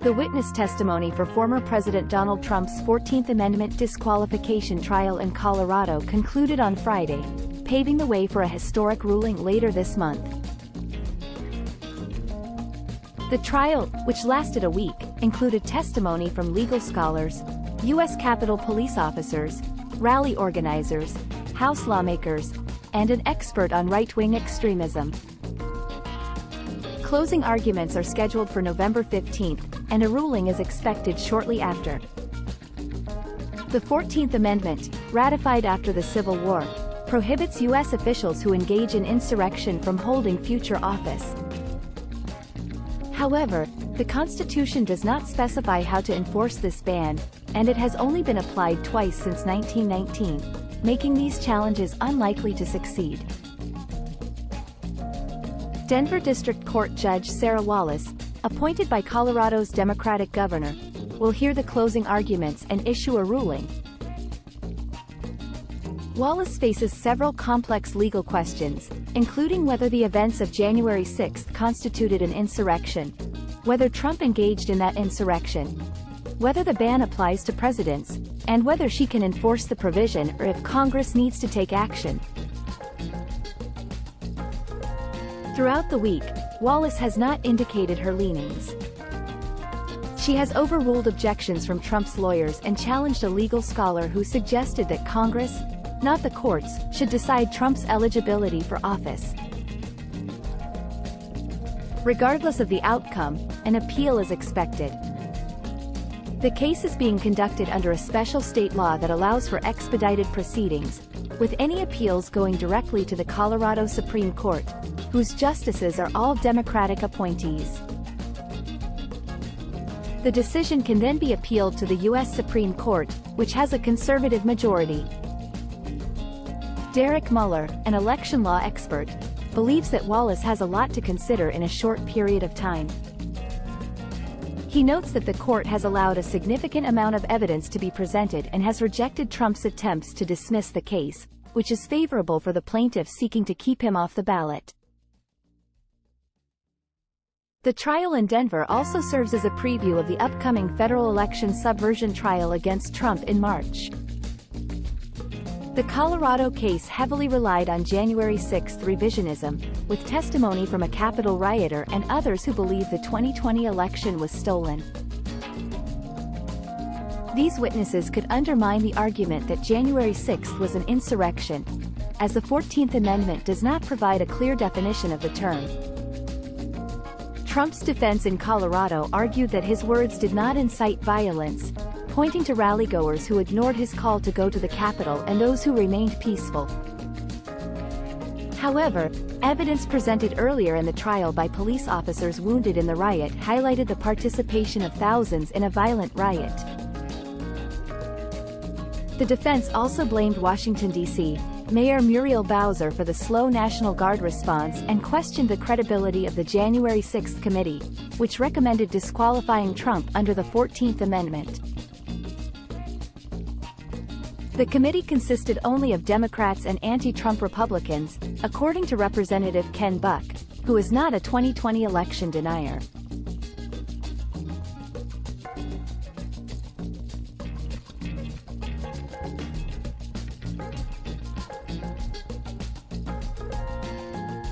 The witness testimony for former President Donald Trump's 14th Amendment disqualification trial in Colorado concluded on Friday, paving the way for a historic ruling later this month. The trial, which lasted a week, included testimony from legal scholars, U.S. Capitol police officers, rally organizers, House lawmakers, and an expert on right-wing extremism. Closing arguments are scheduled for November 15, and a ruling is expected shortly after. The 14th Amendment, ratified after the Civil War, prohibits U.S. officials who engage in insurrection from holding future office. However, the Constitution does not specify how to enforce this ban, and it has only been applied twice since 1919, making these challenges unlikely to succeed. Denver District Court Judge Sarah Wallace, appointed by Colorado's Democratic governor, will hear the closing arguments and issue a ruling. Wallace faces several complex legal questions, including whether the events of January 6 constituted an insurrection, whether Trump engaged in that insurrection, whether the ban applies to presidents, and whether she can enforce the provision or if Congress needs to take action. Throughout the week, Wallace has not indicated her leanings. She has overruled objections from Trump's lawyers and challenged a legal scholar who suggested that Congress, not the courts, should decide Trump's eligibility for office. Regardless of the outcome, an appeal is expected. The case is being conducted under a special state law that allows for expedited proceedings, with any appeals going directly to the Colorado Supreme Court, whose justices are all Democratic appointees. The decision can then be appealed to the U.S. Supreme Court, which has a conservative majority. Derek Muller, an election law expert, believes that Wallace has a lot to consider in a short period of time. He notes that the court has allowed a significant amount of evidence to be presented and has rejected Trump's attempts to dismiss the case, which is favorable for the plaintiff seeking to keep him off the ballot. The trial in Denver also serves as a preview of the upcoming federal election subversion trial against Trump in March. The Colorado case heavily relied on January 6 revisionism, with testimony from a Capitol rioter and others who believe the 2020 election was stolen. These witnesses could undermine the argument that January 6 was an insurrection, as the 14th Amendment does not provide a clear definition of the term. Trump's defense in Colorado argued that his words did not incite violence, pointing to rallygoers who ignored his call to go to the Capitol and those who remained peaceful. However, evidence presented earlier in the trial by police officers wounded in the riot highlighted the participation of thousands in a violent riot. The defense also blamed Washington, D.C., Mayor Muriel Bowser for the slow National Guard response and questioned the credibility of the January 6 committee, which recommended disqualifying Trump under the 14th Amendment. The committee consisted only of Democrats and anti-Trump Republicans, according to Representative Ken Buck, who is not a 2020 election denier.